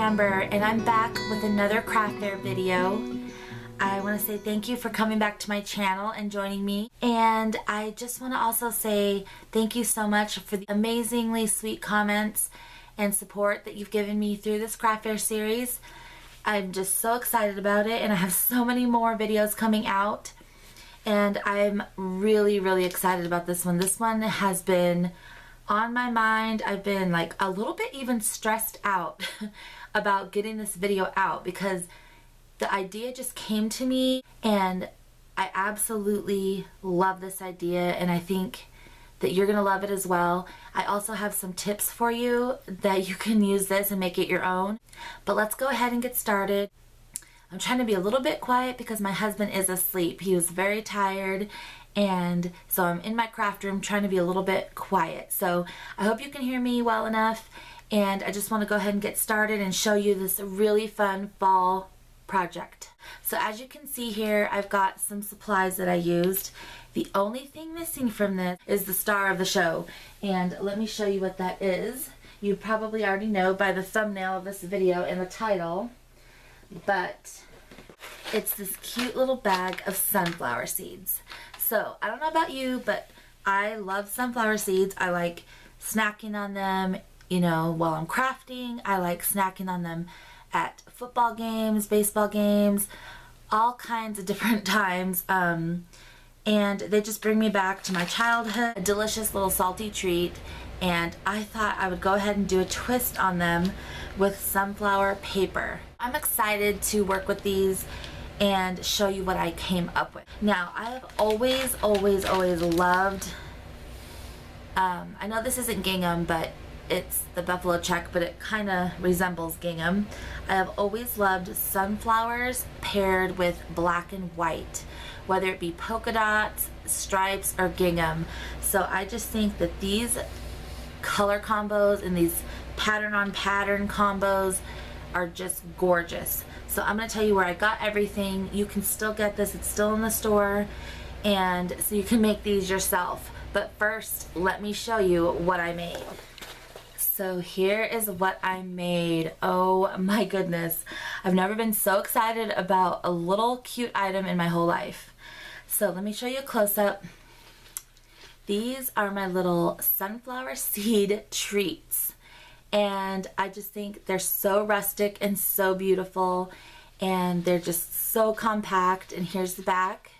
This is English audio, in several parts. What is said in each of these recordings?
Amber, and I'm back with another craft fair video. I want to say thank you for coming back to my channel and joining me, and I just want to also say thank you so much for the amazingly sweet comments and support that you've given me through this craft fair series. I'm just so excited about it, and I have so many more videos coming out, and I'm really excited about this one. This one has been on my mind. I've been like a little bit even stressed out about getting this video out because the idea just came to me, and I absolutely love this idea, and I think that you're gonna love it as well. I also have some tips for you that you can use this and make it your own. But let's go ahead and get started. I'm trying to be a little bit quiet because my husband is asleep. He was very tired, and so I'm in my craft room trying to be a little bit quiet. So I hope you can hear me well enough, and I just want to go ahead and get started and show you this really fun fall project. So as you can see here, I've got some supplies that I used. The only thing missing from this is the star of the show, and let me show you what that is. You probably already know by the thumbnail of this video and the title, but it's this cute little bag of sunflower seeds. So I don't know about you, but I love sunflower seeds. I like snacking on them, you know, while I'm crafting. I like snacking on them at football games, baseball games, all kinds of different times. And they just bring me back to my childhood, a delicious little salty treat. And I thought I would go ahead and do a twist on them with sunflower paper. I'm excited to work with these and show you what I came up with. Now, I have always loved, I know this isn't gingham, but it's the buffalo check, but it kind of resembles gingham. I have always loved sunflowers paired with black and white, whether it be polka dots, stripes, or gingham. So I just think that these color combos and these pattern on pattern combos are just gorgeous. So I'm going to tell you where I got everything. You can still get this, it's still in the store, and so you can make these yourself. But first, let me show you what I made. So here is what I made. Oh my goodness. I've never been so excited about a little cute item in my whole life. So let me show you a close-up. These are my little sunflower seed treats, and I just think they're so rustic and so beautiful, and they're just so compact. And here's the back,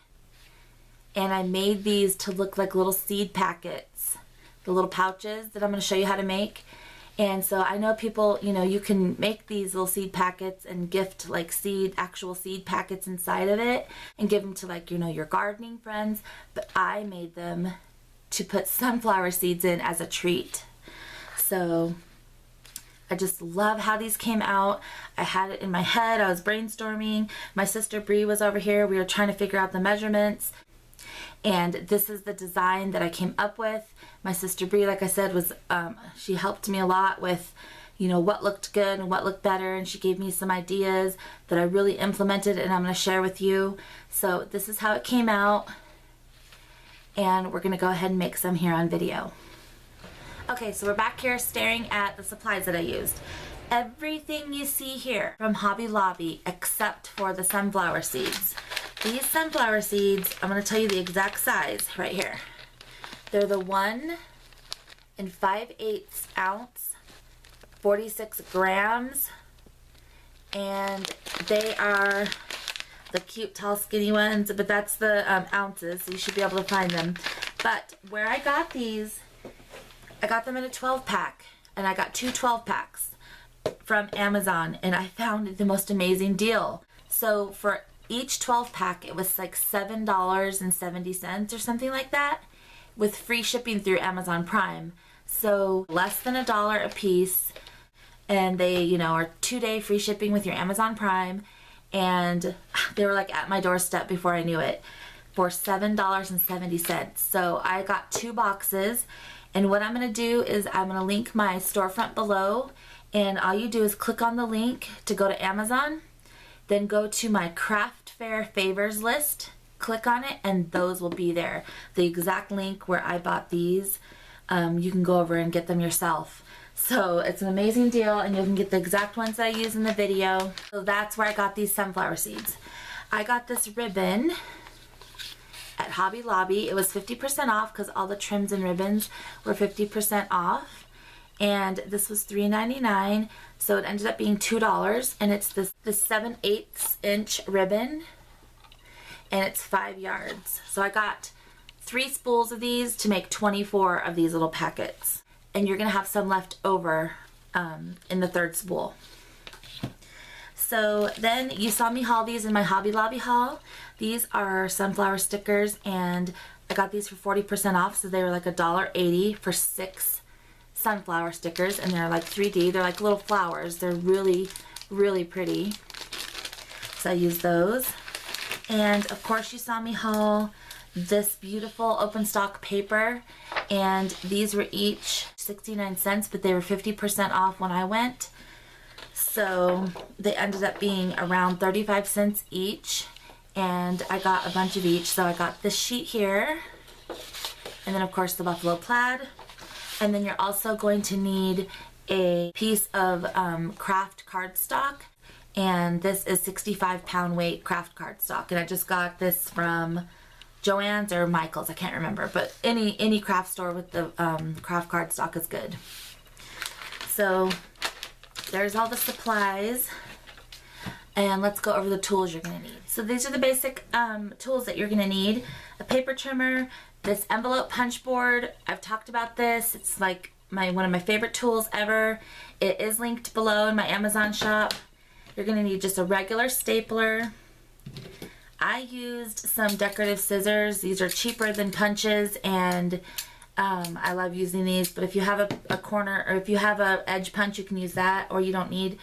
and I made these to look like little seed packets, the little pouches that I'm going to show you how to make. And so I know people, you know, you can make these little seed packets and gift like actual seed packets inside of it and give them to, like, you know, your gardening friends, but I made them to put sunflower seeds in as a treat. So I just love how these came out. I had it in my head. I was brainstorming. My sister Bree was over here. We were trying to figure out the measurements, and this is the design that I came up with. My sister Bree, like I said, was she helped me a lot with, you know, what looked good and what looked better, and she gave me some ideas that I really implemented, and I'm going to share with you. So this is how it came out, and we're going to go ahead and make some here on video. Okay, so we're back here staring at the supplies that I used. Everything you see here from Hobby Lobby except for the sunflower seeds. These sunflower seeds, I'm going to tell you the exact size right here. They're the 1 5/8 ounce, 46 grams, and they are the cute, tall, skinny ones, but that's the ounces, so you should be able to find them. But where I got these, I got them in a 12-pack, and I got two 12-packs from Amazon, and I found the most amazing deal. So for each 12-pack, it was like $7.70 or something like that, with free shipping through Amazon Prime. So less than $1 a piece, and they, you know, are 2-day free shipping with your Amazon Prime, and they were like at my doorstep before I knew it for $7.70. So I got 2 boxes, and what I'm going to do is I'm going to link my storefront below, and all you do is click on the link to go to Amazon, then go to my craft fair favors list, click on it, and those will be there. The exact link where I bought these, you can go over and get them yourself. So it's an amazing deal, and you can get the exact ones that I use in the video. So that's where I got these sunflower seeds. I got this ribbon at Hobby Lobby. It was 50% off because all the trims and ribbons were 50% off. And this was $3.99, so it ended up being $2. And it's this 7/8 inch ribbon, and it's 5 yards. So I got 3 spools of these to make 24 of these little packets. And you're gonna have some left over in the 3rd spool. So then you saw me haul these in my Hobby Lobby haul. These are sunflower stickers, and I got these for 40% off, so they were like $1.80 for 6 sunflower stickers, and they're like 3D. They're like little flowers. They're really, really pretty. So I used those. And of course you saw me haul this beautiful open stock paper, and these were each 69 cents, but they were 50% off when I went. So they ended up being around 35 cents each, and I got a bunch of each. So I got this sheet here, and then of course the buffalo plaid, and then you're also going to need a piece of Kraft cardstock, and this is 65-pound weight Kraft cardstock, and I just got this from Joann's or Michael's, I can't remember, but any craft store with the Kraft cardstock is good. So there's all the supplies, and let's go over the tools you're going to need. So these are the basic tools that you're going to need. A paper trimmer, this envelope punch board. I've talked about this. It's like one of my favorite tools ever. It is linked below in my Amazon shop. You're going to need just a regular stapler. I used some decorative scissors. These are cheaper than punches, and I love using these, but if you have a corner, or if you have a edge punch, you can use that, or you don't need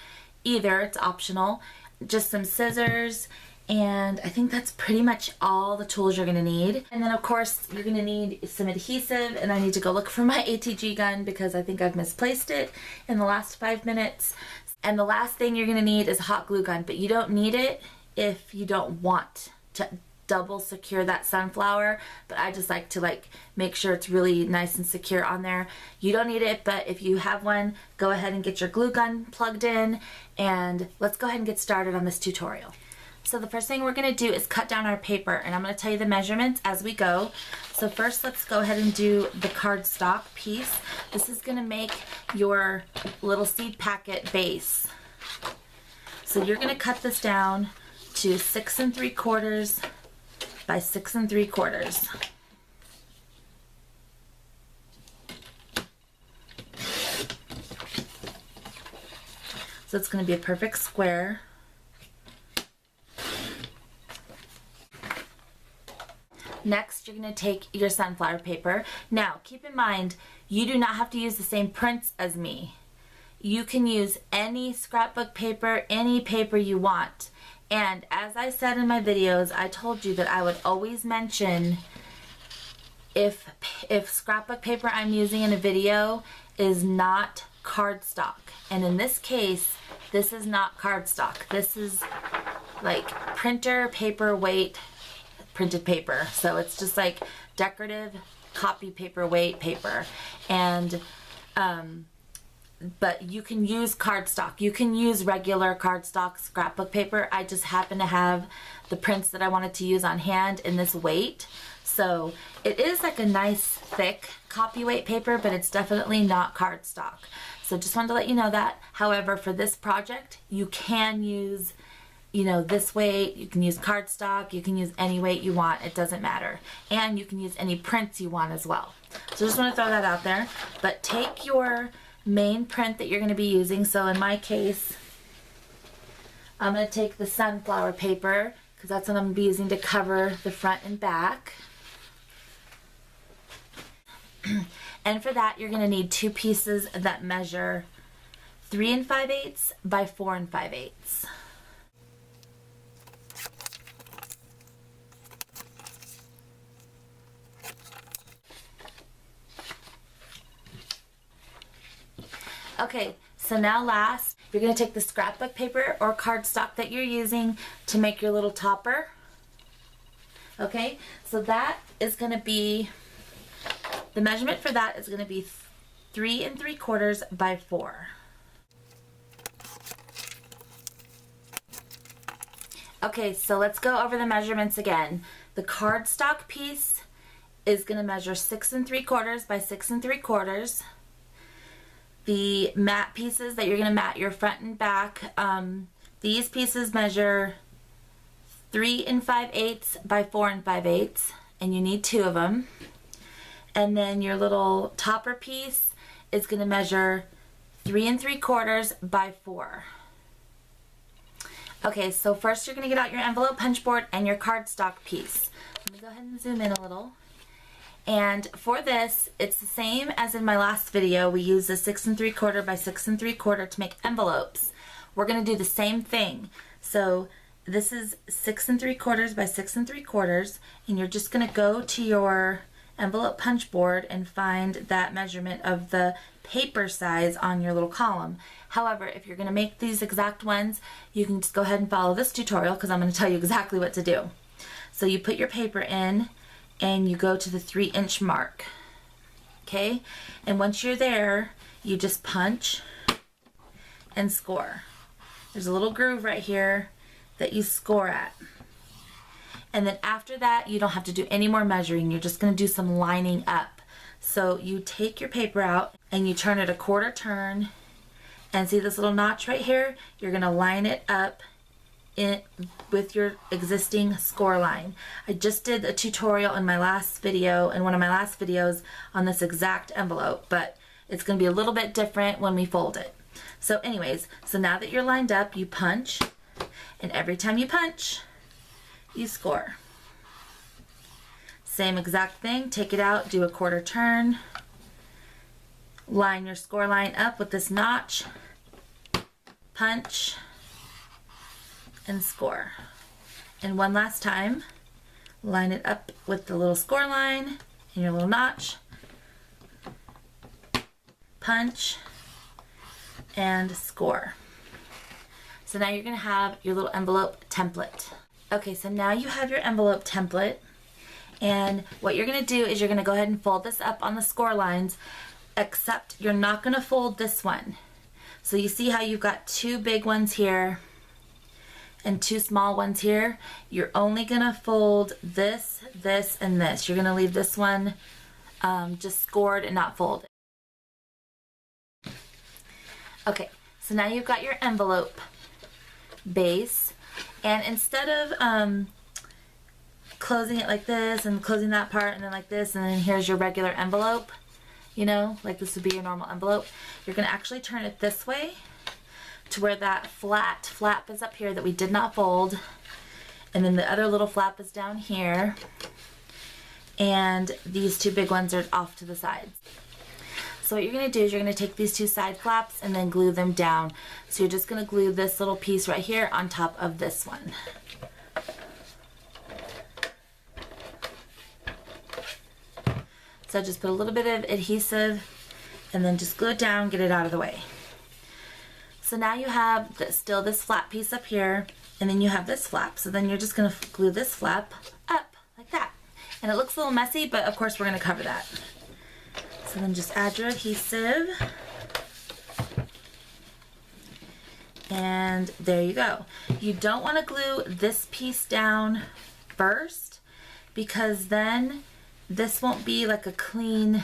either. It's optional. Just some scissors, and I think that's pretty much all the tools you're going to need. And then of course you're going to need some adhesive, and I need to go look for my ATG gun because I think I've misplaced it in the last 5 minutes. And the last thing you're going to need is a hot glue gun, but you don't need it if you don't want to double secure that sunflower, but I just like to make sure it's really nice and secure on there. You don't need it, but if you have one, go ahead and get your glue gun plugged in, and let's go ahead and get started on this tutorial. So the first thing we're going to do is cut down our paper, and I'm going to tell you the measurements as we go. So first let's go ahead and do the cardstock piece. This is going to make your little seed packet base. So you're going to cut this down to 6 3/4 by 6 3/4. So it's going to be a perfect square. Next, you're going to take your sunflower paper. Now, keep in mind, you do not have to use the same prints as me. You can use any scrapbook paper, any paper you want. And as I said in my videos, I told you that I would always mention if scrapbook paper I'm using in a video is not cardstock. And in this case, this is not cardstock. This is like printer paper weight printed paper. So it's just like decorative copy paper weight paper. And but you can use cardstock. You can use regular cardstock scrapbook paper. I just happen to have the prints that I wanted to use on hand in this weight. So it is like a nice thick copy weight paper, but it's definitely not cardstock. So just wanted to let you know that. However, for this project, you can use, you know, this weight. You can use cardstock. You can use any weight you want. It doesn't matter. And you can use any prints you want as well. So just want to throw that out there. But take your main print that you're going to be using. So in my case, I'm going to take the sunflower paper because that's what I'm going to be using to cover the front and back. And for that, you're going to need 2 pieces that measure 3 5/8 by 4 5/8. Okay, so now last, you're going to take the scrapbook paper or cardstock that you're using to make your little topper. Okay, so that is going to be, the measurement for that is going to be 3 3/4 by 4. Okay, so let's go over the measurements again. The cardstock piece is going to measure 6 3/4 by 6 3/4. The matte pieces that you're going to mat your front and back, these pieces measure 3 5/8 by 4 5/8, and you need 2 of them. And then your little topper piece is going to measure 3 3/4 by 4. Okay, so first you're going to get out your envelope punch board and your cardstock piece. Let me go ahead and zoom in a little. And for this, it's the same as in my last video. We use the 6 3/4 by 6 3/4 to make envelopes. We're going to do the same thing. So this is 6 3/4 by 6 3/4, and you're just going to go to your envelope punch board and find that measurement of the paper size on your little column. However, if you're going to make these exact ones, you can just go ahead and follow this tutorial because I'm going to tell you exactly what to do. So you put your paper in and you go to the 3-inch mark. Okay? And once you're there, you just punch and score. There's a little groove right here that you score at. And then after that, you don't have to do any more measuring. You're just going to do some lining up. So you take your paper out and you turn it a 1/4 turn, and see this little notch right here? You're going to line it up with your existing score line. I just did a tutorial in my last video, in one of my last videos, on this exact envelope, but it's going to be a little bit different when we fold it. So anyways, so now that you're lined up, you punch, and every time you punch, you score. Same exact thing, take it out, do a 1/4 turn, line your score line up with this notch, punch, and score. And one last time, line it up with the little score line and your little notch, punch, and score. So now you're going to have your little envelope template. Okay, so now you have your envelope template, and what you're going to do is you're going to go ahead and fold this up on the score lines, except you're not going to fold this one. So you see how you've got 2 big ones here and 2 small ones here? You're only going to fold this, this, and this. You're going to leave this one just scored and not folded. Okay, so now you've got your envelope base, and instead of closing it like this and closing that part and then like this and then here's your regular envelope, you know, like this would be your normal envelope, you're going to actually turn it this way to where that flap is up here that we did not fold, and then the other little flap is down here, and these 2 big ones are off to the sides. So what you're going to do is you're going to take these 2 side flaps and then glue them down. So you're just going to glue this little piece right here on top of this one. So just put a little bit of adhesive and then just glue it down, get it out of the way. So now you have still this flap piece up here, and then you have this flap. So then you're just going to glue this flap up like that. And it looks a little messy, but of course we're going to cover that. So then just add your adhesive. And there you go. You don't want to glue this piece down first, because then this won't be like a clean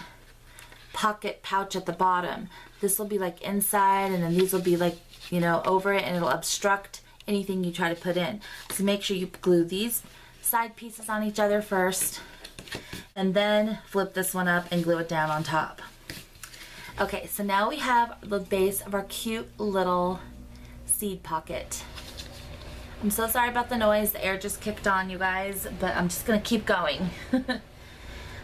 pocket pouch at the bottom. This will be like inside, and then these will be like, you know, over it, and it'll obstruct anything you try to put in. So make sure you glue these side pieces on each other first, and then flip this one up and glue it down on top. Okay, so now we have the base of our cute little seed pocket. I'm so sorry about the noise. The air just kicked on, you guys, but I'm just gonna keep going.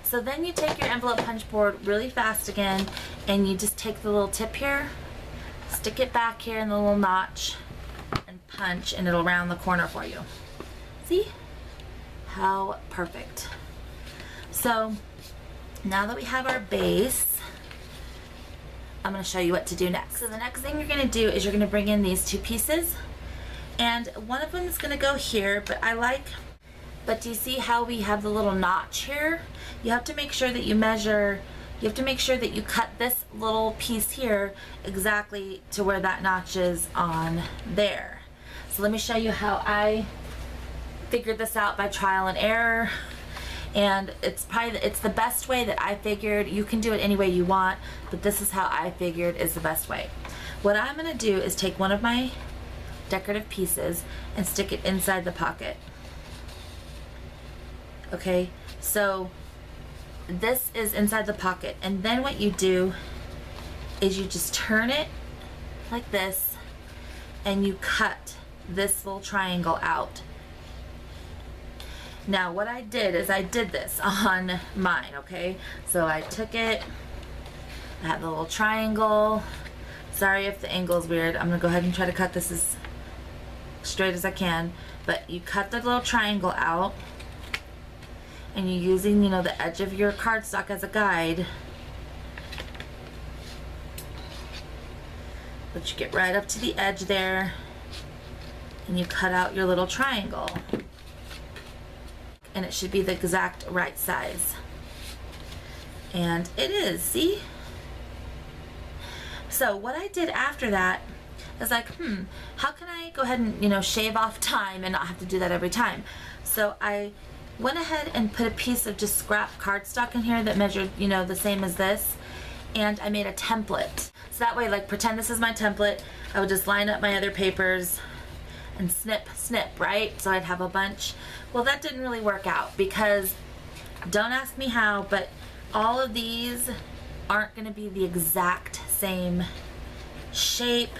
So then you take your envelope punch board really fast again, and you just take the little tip here, stick it back here in the little notch, and punch, and it'll round the corner for you. See? How perfect. So now that we have our base, I'm going to show you what to do next. So the next thing you're going to do is you're going to bring in these 2 pieces, and one of them is going to go here, but do you see how we have the little notch here? You have to make sure that you measure you have to make sure that you cut this little piece here exactly to where that notch is on there. So let me show you how I figured this out by trial and error. And it's the best way that I figured. You can do it any way you want, but this is how I figured is the best way. What I'm gonna do is take one of my decorative pieces and stick it inside the pocket. Okay, so this is inside the pocket, and then what you do is you just turn it like this and you cut this little triangle out. Now what I did is I did this on mine, okay? So I took it, I have the little triangle. Sorry if the angle is weird. I'm gonna go ahead and try to cut this as straight as I can. But you cut the little triangle out, and you're using, you know, the edge of your cardstock as a guide. But you get right up to the edge there, and you cut out your little triangle. And it should be the exact right size. And it is, see? So what I did after that is like, how can I go ahead and, you know, shave off time and not have to do that every time? So I went ahead and put a piece of just scrap cardstock in here that measured, you know, the same as this, and I made a template. So that way, like, pretend this is my template. I would just line up my other papers and snip, snip, right? So I'd have a bunch. Well, that didn't really work out because, don't ask me how, but all of these aren't gonna be the exact same shape,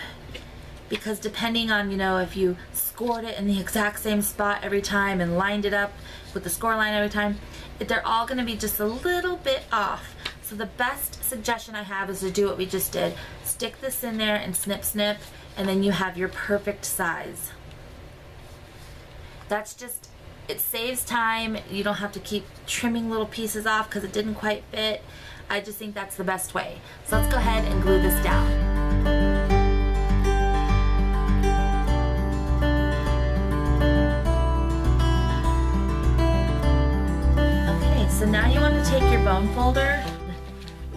because depending on, you know, if you scored it in the exact same spot every time and lined it up with the score line every time, they're all gonna be just a little bit off. So the best suggestion I have is to do what we just did. Stick this in there and snip, snip, and then you have your perfect size. That's just, it saves time. You don't have to keep trimming little pieces off because it didn't quite fit. I just think that's the best way. So let's go ahead and glue this down. Okay, so now you want to take your bone folder,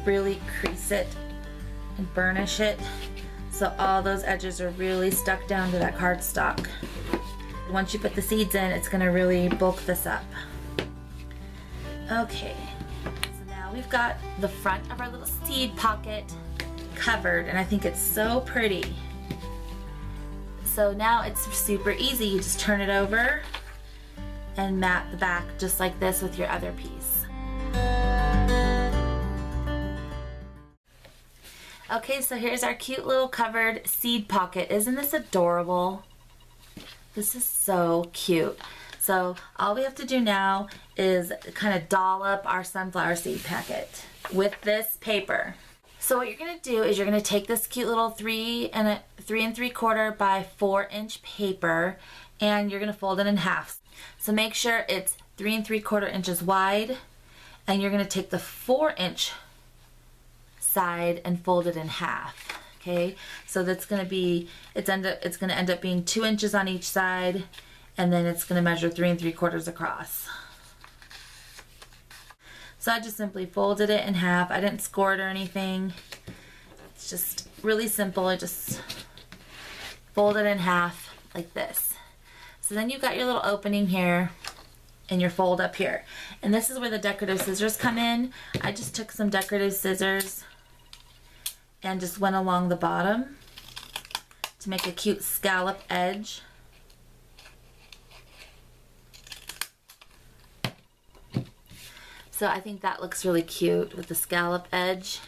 really crease it and burnish it so all those edges are really stuck down to that cardstock. Once you put the seeds in, it's going to really bulk this up. Okay, so now we've got the front of our little seed pocket covered, and I think it's so pretty. So now it's super easy. You just turn it over and mat the back just like this with your other piece. Okay, so here's our cute little covered seed pocket. Isn't this adorable? This is so cute. So all we have to do now is kind of dollop our sunflower seed packet with this paper. So what you're gonna do is you're gonna take this cute little 3 3/4 by 4 inch paper, and you're gonna fold it in half. So make sure it's 3 3/4 inches wide, and you're gonna take the 4 inch side and fold it in half. Okay, so that's going to be, it's going to end up being 2 inches on each side, and then it's going to measure 3 3/4 across. So I just simply folded it in half. I didn't score it or anything. It's just really simple. I just fold it in half like this. So then you've got your little opening here and your fold up here. And this is where the decorative scissors come in. I just took some decorative scissors and just went along the bottom to make a cute scallop edge. So I think that looks really cute with the scallop edge.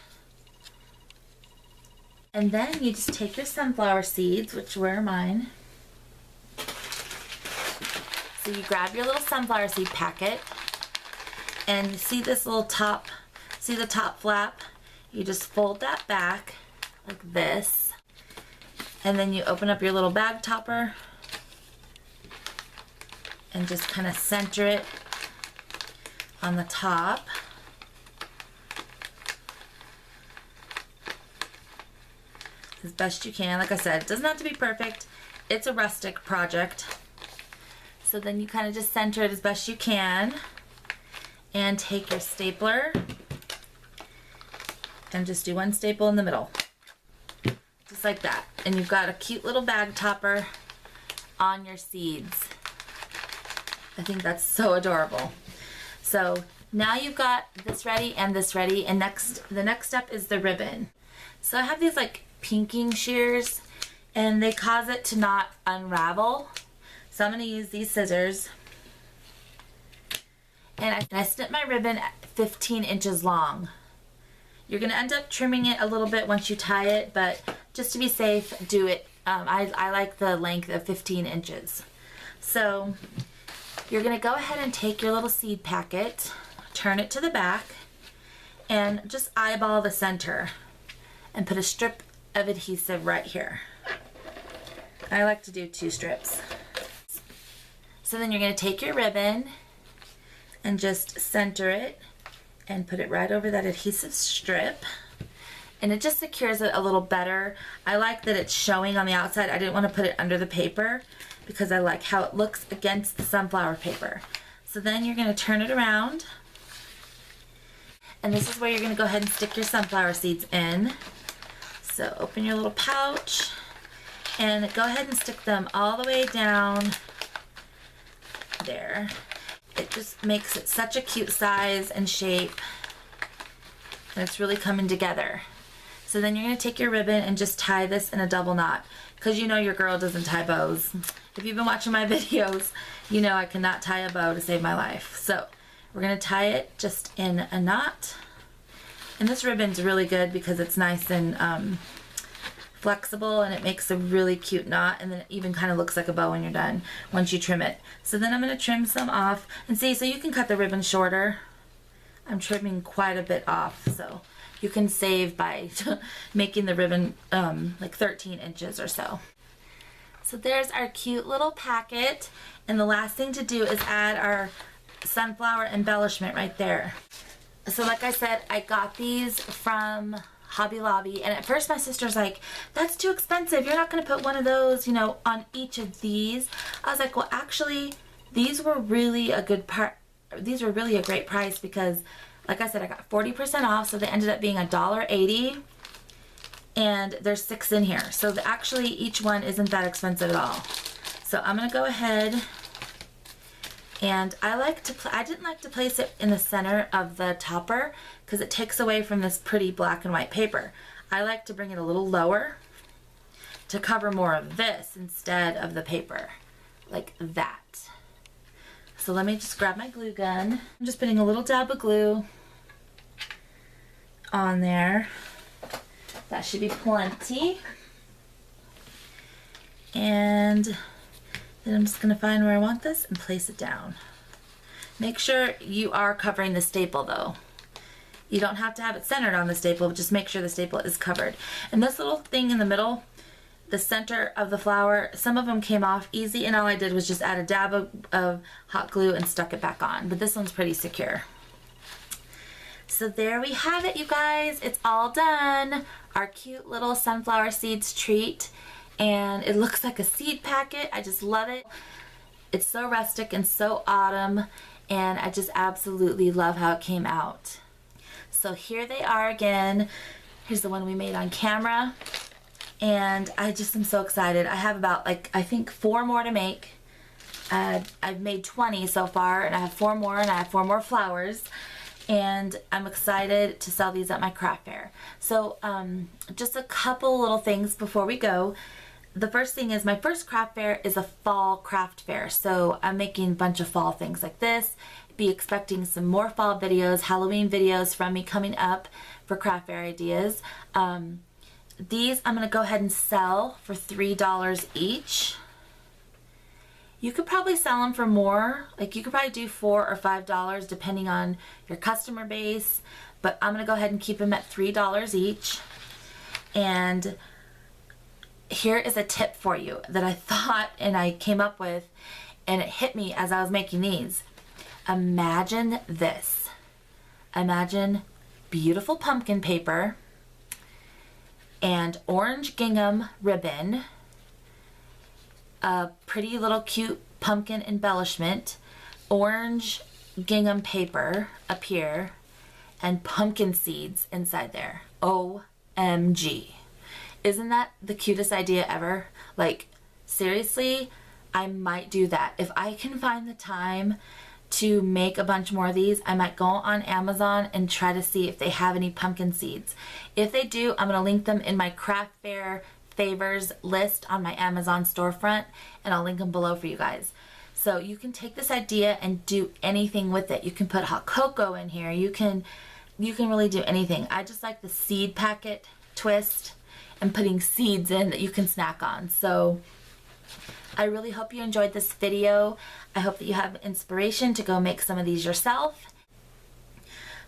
And then you just take your sunflower seeds, which were mine. So you grab your little sunflower seed packet, and see this little top, see the top flap? You just fold that back like this, and then you open up your little bag topper and just kind of center it on the top. As best you can. Like I said, it doesn't have to be perfect. It's a rustic project. So then you kind of just center it as best you can, and take your stapler and just do one staple in the middle. Just like that. And you've got a cute little bag topper on your seeds. I think that's so adorable. So now you've got this ready and this ready, and the next step is the ribbon. So I have these like pinking shears, and they cause it to not unravel. So I'm going to use these scissors, and I snip my ribbon at 15 inches long. You're going to end up trimming it a little bit once you tie it, but just to be safe, do it. I like the length of 15 inches. So you're going to go ahead and take your little seed packet, turn it to the back, and just eyeball the center and put a strip of adhesive right here. I like to do 2 strips. So then you're going to take your ribbon and just center it and put it right over that adhesive strip, and it just secures it a little better. I like that it's showing on the outside. I didn't want to put it under the paper because I like how it looks against the sunflower paper. So then you're going to turn it around, and this is where you're going to go ahead and stick your sunflower seeds in. So open your little pouch and go ahead and stick them all the way down there. It just makes it such a cute size and shape, and it's really coming together. So then you're going to take your ribbon and just tie this in a double knot, because you know your girl doesn't tie bows. If you've been watching my videos, you know I cannot tie a bow to save my life. So we're going to tie it just in a knot, and this ribbon's really good because it's nice and flexible, and it makes a really cute knot, and then it even kind of looks like a bow when you're done once you trim it. So then I'm going to trim some off, and see, so you can cut the ribbon shorter. I'm trimming quite a bit off, so you can save by making the ribbon like 13 inches or so. So there's our cute little packet, and the last thing to do is add our sunflower embellishment right there. So like I said, I got these from Hobby Lobby, and at first my sister's like, that's too expensive, you're not going to put one of those, you know, on each of these. I was like, well, actually these were really a good these were really a great price, because like I said, I got 40% off, so they ended up being $1.80, and there's 6 in here, so actually each one isn't that expensive at all. So I'm going to go ahead, and I didn't like to place it in the center of the topper because it takes away from this pretty black and white paper. I like to bring it a little lower to cover more of this instead of the paper, like that. So let me just grab my glue gun. I'm just putting a little dab of glue on there. That should be plenty. And then I'm just going to find where I want this and place it down. Make sure you are covering the staple though. You don't have to have it centered on the staple, but just make sure the staple is covered. And this little thing in the middle, the center of the flower, some of them came off easy, and all I did was just add a dab of hot glue and stuck it back on. But this one's pretty secure. So there we have it, you guys. It's all done. Our cute little sunflower seeds treat. And it looks like a seed packet. I just love it. It's so rustic and so autumn, and I just absolutely love how it came out. So here they are again. Here's the one we made on camera, and I just am so excited. I have about, like, I think 4 more to make. I've made 20 so far, and I have 4 more, and I have 4 more flowers, and I'm excited to sell these at my craft fair. So just a couple little things before we go. The first thing is, my first craft fair is a fall craft fair, so I'm making a bunch of fall things like this. Be expecting some more fall videos, Halloween videos from me coming up for Craft Fair Ideas. These I'm going to go ahead and sell for $3 each. You could probably sell them for more, like you could probably do $4 or $5 depending on your customer base, but I'm going to go ahead and keep them at $3 each. And here is a tip for you that I thought and I came up with, and it hit me as I was making these. Imagine this. Imagine beautiful pumpkin paper and orange gingham ribbon, a pretty little cute pumpkin embellishment, orange gingham paper up here, and pumpkin seeds inside there. OMG. Isn't that the cutest idea ever? Like, seriously, I might do that. If I can find the time to make a bunch more of these, I might go on Amazon and try to see if they have any pumpkin seeds. If they do, I'm going to link them in my craft fair favors list on my Amazon storefront, and I'll link them below for you guys. So you can take this idea and do anything with it. You can put hot cocoa in here. You can really do anything. I just like the seed packet twist and putting seeds in that you can snack on. So I really hope you enjoyed this video. I hope that you have inspiration to go make some of these yourself.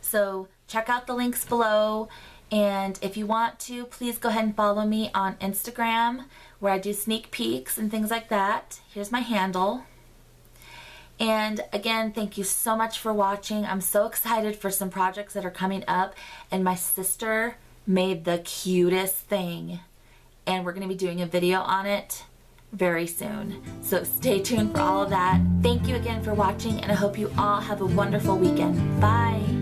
So check out the links below, and if you want to, please go ahead and follow me on Instagram where I do sneak peeks and things like that. Here's my handle. And again, thank you so much for watching. I'm so excited for some projects that are coming up, and my sister made the cutest thing, and we're going to be doing a video on it very soon. So stay tuned for all of that. Thank you again for watching, and I hope you all have a wonderful weekend. Bye!